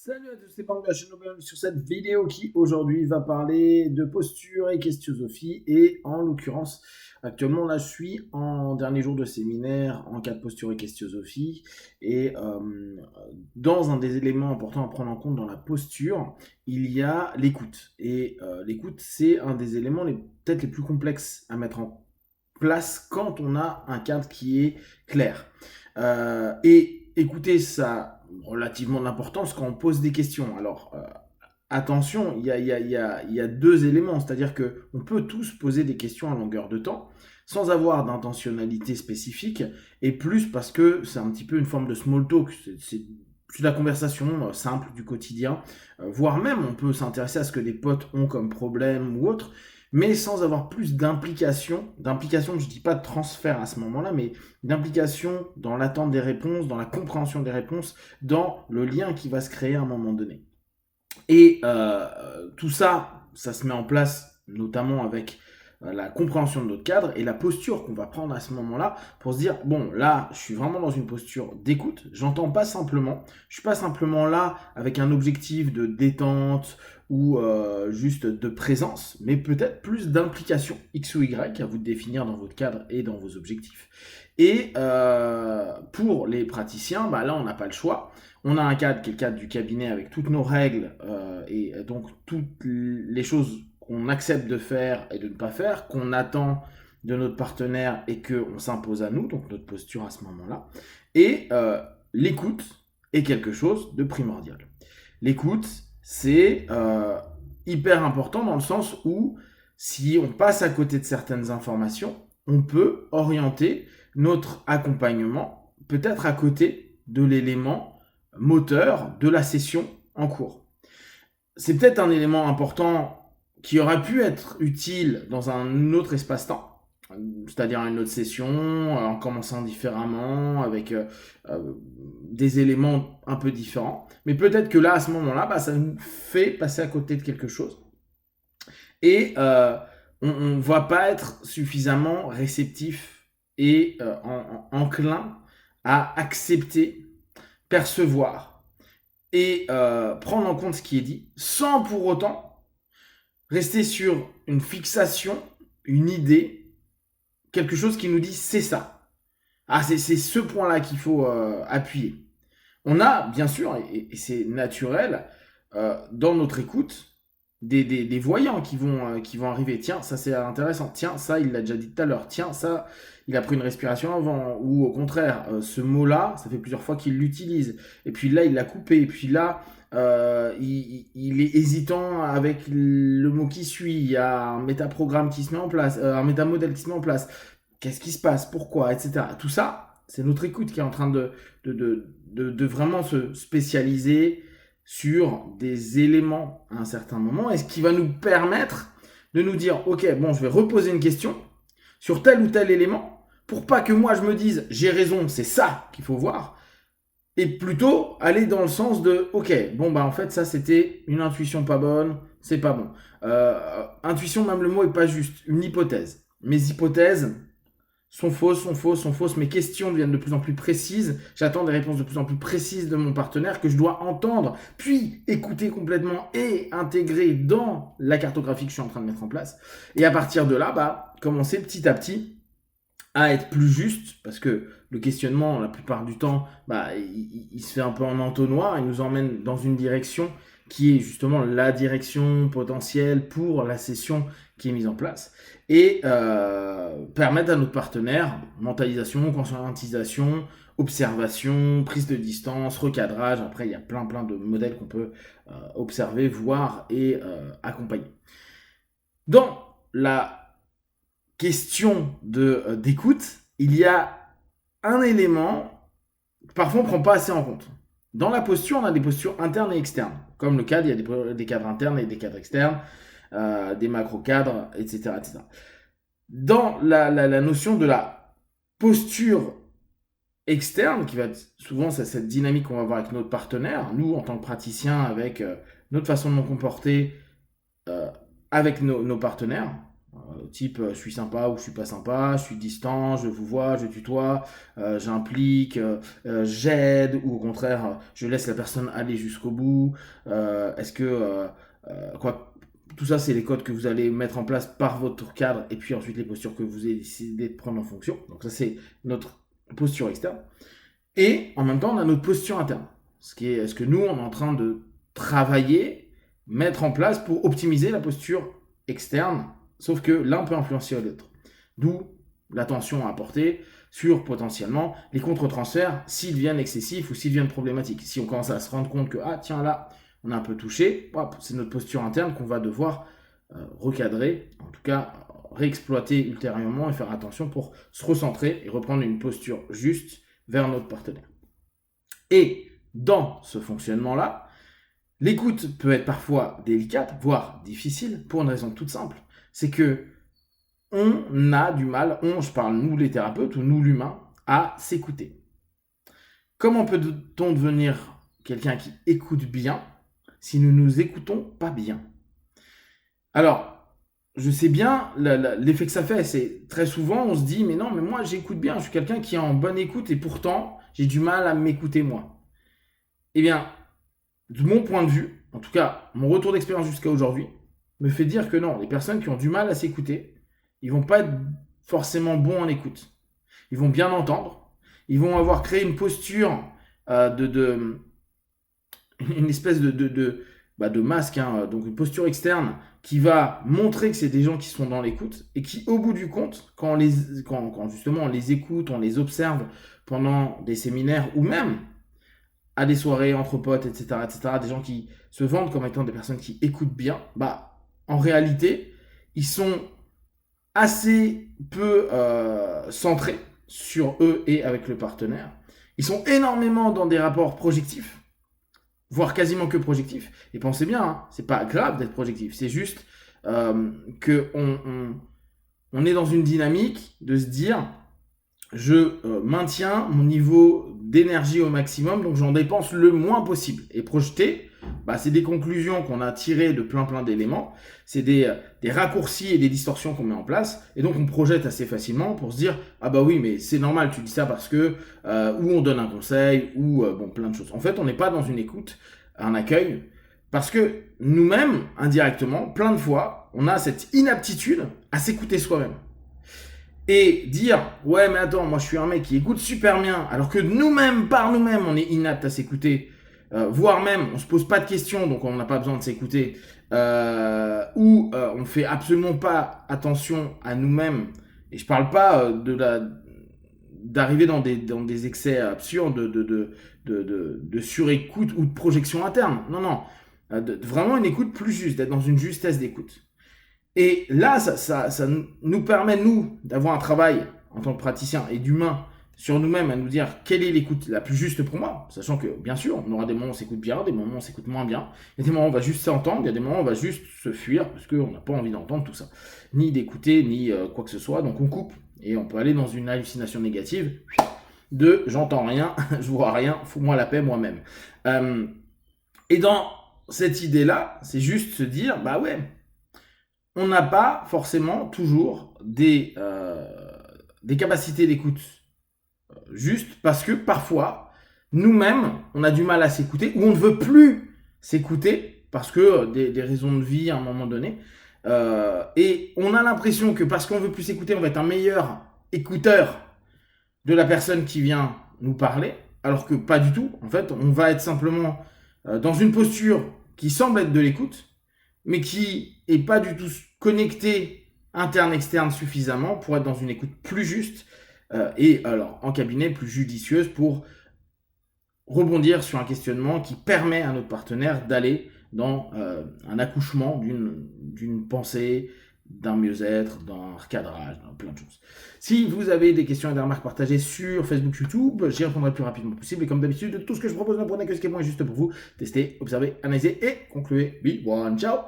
Salut à tous, c'est Pango, bienvenue sur cette vidéo qui aujourd'hui va parler de posture et questiosophie. Et en l'occurrence, actuellement là je suis en dernier jour de séminaire en cas de posture et questiosophie. Et dans un des éléments importants à prendre en compte dans la posture, il y a l'écoute. Et l'écoute, c'est un des éléments peut-être les plus complexes à mettre en place quand on a un cadre qui est clair. Et écouter, ça a relativement d'importance quand on pose des questions. Alors, attention, il y a deux éléments, c'est-à-dire qu'on peut tous poser des questions à longueur de temps, sans avoir d'intentionnalité spécifique, et plus parce que c'est un petit peu une forme de small talk, c'est de la conversation simple du quotidien, voire même on peut s'intéresser à ce que des potes ont comme problème ou autre, mais sans avoir plus d'implication, je ne dis pas de transfert à ce moment-là, mais d'implication dans l'attente des réponses, dans la compréhension des réponses, dans le lien qui va se créer à un moment donné. Et tout ça, ça se met en place notamment avec la compréhension de notre cadre et la posture qu'on va prendre à ce moment-là pour se dire, bon, là, je suis vraiment dans une posture d'écoute, j'entends pas simplement, je suis pas simplement là avec un objectif de détente ou juste de présence, mais peut-être plus d'implication, X ou Y, à vous de définir dans votre cadre et dans vos objectifs. Et pour les praticiens, bah là, on n'a pas le choix. On a un cadre qui est le cadre du cabinet avec toutes nos règles et donc toutes les choses qu'on accepte de faire et de ne pas faire, qu'on attend de notre partenaire et qu'on s'impose à nous, donc notre posture à ce moment-là. Et l'écoute est quelque chose de primordial. L'écoute, c'est hyper important dans le sens où si on passe à côté de certaines informations, on peut orienter notre accompagnement peut-être à côté de l'élément moteur de la session en cours. C'est peut-être un élément important qui aurait pu être utile dans un autre espace-temps, c'est-à-dire une autre session, en commençant différemment, avec des éléments un peu différents. Mais peut-être que là, à ce moment-là, bah, ça nous fait passer à côté de quelque chose. Et on ne va pas être suffisamment réceptif et enclin à accepter, percevoir et prendre en compte ce qui est dit, sans pour autant rester sur une fixation, une idée, quelque chose qui nous dit c'est ça. Ah, c'est ce point-là qu'il faut appuyer. On a, bien sûr, et c'est naturel, dans notre écoute, des voyants qui vont arriver. Tiens, ça c'est intéressant. Tiens, ça il l'a déjà dit tout à l'heure. Tiens, ça il a pris une respiration avant. Ou au contraire, ce mot-là, ça fait plusieurs fois qu'il l'utilise. Et puis là, il l'a coupé. Et puis là, il est hésitant avec le mot qui suit. Il y a un métaprogramme qui se met en place, un métamodèle qui se met en place. Qu'est-ce qui se passe? Pourquoi? Etc. Tout ça, c'est notre écoute qui est en train de vraiment se spécialiser sur des éléments à un certain moment, et ce qui va nous permettre de nous dire, ok, bon, je vais reposer une question sur tel ou tel élément, pour pas que moi je me dise, j'ai raison, c'est ça qu'il faut voir, et plutôt aller dans le sens de, ok, bon, bah en fait, ça c'était une intuition pas bonne, c'est pas bon. Intuition, même le mot est pas juste, une hypothèse. Mes hypothèses, sont fausses. Mes questions deviennent de plus en plus précises. J'attends des réponses de plus en plus précises de mon partenaire que je dois entendre, puis écouter complètement et intégrer dans la cartographie que je suis en train de mettre en place. Et à partir de là, bah, commencer petit à petit à être plus juste, parce que le questionnement, la plupart du temps, bah, il se fait un peu en entonnoir, il nous emmène dans une direction qui est justement la direction potentielle pour la session qui est mise en place, et permettre à notre partenaire, mentalisation, conscientisation, observation, prise de distance, recadrage, après il y a plein de modèles qu'on peut observer, voir et accompagner. Dans la question d'écoute, il y a un élément que parfois on ne prend pas assez en compte. Dans la posture, on a des postures internes et externes. Comme le cadre, il y a des cadres internes et des cadres externes, des macro-cadres, etc., etc. Dans la notion de la posture externe, qui va être souvent cette dynamique qu'on va avoir avec notre partenaire, nous en tant que praticiens, avec notre façon de nous comporter avec nos partenaires, Type je suis sympa ou je suis pas sympa, je suis distant, je vous vois, je tutoie, j'implique, j'aide, ou au contraire, je laisse la personne aller jusqu'au bout. Est-ce que quoi, tout ça, c'est les codes que vous allez mettre en place par votre cadre, et puis ensuite les postures que vous avez décidé de prendre en fonction. Donc ça, c'est notre posture externe. Et en même temps, on a notre posture interne. Ce que nous, on est en train de travailler, mettre en place pour optimiser la posture externe, sauf que l'un peut influencer l'autre. D'où l'attention à apporter sur potentiellement les contre-transferts s'ils deviennent excessifs ou s'ils deviennent problématiques. Si on commence à se rendre compte que, ah tiens là, on a un peu touché, c'est notre posture interne qu'on va devoir recadrer, en tout cas réexploiter ultérieurement et faire attention pour se recentrer et reprendre une posture juste vers notre partenaire. Et dans ce fonctionnement-là, l'écoute peut être parfois délicate, voire difficile, pour une raison toute simple. C'est que on a du mal, je parle nous les thérapeutes ou nous l'humain, à s'écouter. Comment peut-on devenir quelqu'un qui écoute bien si nous nous écoutons pas bien? Alors, je sais bien l'effet que ça fait. C'est très souvent, on se dit, mais non, mais moi j'écoute bien, je suis quelqu'un qui est en bonne écoute et pourtant j'ai du mal à m'écouter moi. Eh bien, de mon point de vue, en tout cas, mon retour d'expérience jusqu'à aujourd'hui, me fait dire que non, les personnes qui ont du mal à s'écouter, ils vont pas être forcément bons en écoute. Ils vont bien entendre, ils vont avoir créé une posture une espèce de masque, donc une posture externe qui va montrer que c'est des gens qui sont dans l'écoute et qui, au bout du compte, quand justement on les écoute, on les observe pendant des séminaires ou même à des soirées entre potes, etc., des gens qui se vendent comme étant des personnes qui écoutent bien, en réalité, ils sont assez peu centrés sur eux et avec le partenaire. Ils sont énormément dans des rapports projectifs, voire quasiment que projectifs. Et pensez bien, c'est pas grave d'être projectif, c'est juste que on est dans une dynamique de se dire je maintiens mon niveau d'énergie au maximum, donc j'en dépense le moins possible. Et projeter, c'est des conclusions qu'on a tirées de plein d'éléments, c'est des raccourcis et des distorsions qu'on met en place, et donc on projette assez facilement pour se dire ah bah oui mais c'est normal tu dis ça parce que ou on donne un conseil ou plein de choses. En fait on n'est pas dans une écoute, un accueil, parce que nous-mêmes indirectement plein de fois on a cette inaptitude à s'écouter soi-même. Et dire, ouais, mais attends, moi je suis un mec qui écoute super bien, alors que nous-mêmes, par nous-mêmes, on est inapte à s'écouter, voire même, on se pose pas de questions, donc on n'a pas besoin de s'écouter, ou on fait absolument pas attention à nous-mêmes, et je parle pas d'arriver dans des excès absurdes de surécoute ou de projection interne, non, vraiment une écoute plus juste, d'être dans une justesse d'écoute. Et là, ça nous permet, nous, d'avoir un travail en tant que praticien et d'humain sur nous-mêmes, à nous dire quelle est l'écoute la plus juste pour moi, sachant que, bien sûr, on aura des moments où on s'écoute bien, des moments où on s'écoute moins bien, il y a des moments où on va juste s'entendre, il y a des moments où on va juste se fuir, parce qu'on n'a pas envie d'entendre tout ça, ni d'écouter, ni quoi que ce soit, donc on coupe, et on peut aller dans une hallucination négative de « j'entends rien, je vois rien, fous-moi la paix moi-même ». Et dans cette idée-là, c'est juste se dire « bah ouais ». On n'a pas forcément toujours des capacités d'écoute juste parce que parfois, nous-mêmes, on a du mal à s'écouter ou on ne veut plus s'écouter parce que des raisons de vie à un moment donné. Et on a l'impression que parce qu'on veut plus s'écouter, on va être un meilleur écouteur de la personne qui vient nous parler, alors que pas du tout. En fait, on va être simplement dans une posture qui semble être de l'écoute, mais qui est pas du tout connecté interne-externe suffisamment pour être dans une écoute plus juste et alors en cabinet plus judicieuse pour rebondir sur un questionnement qui permet à notre partenaire d'aller dans un accouchement d'une pensée, d'un mieux-être, d'un recadrage, dans plein de choses. Si vous avez des questions et des remarques partagées sur Facebook, YouTube, j'y répondrai le plus rapidement possible. Et comme d'habitude, tout ce que je propose, ne prenez que ce qui est bon et juste pour vous. Testez, observez, analysez et concluez. Be one, ciao!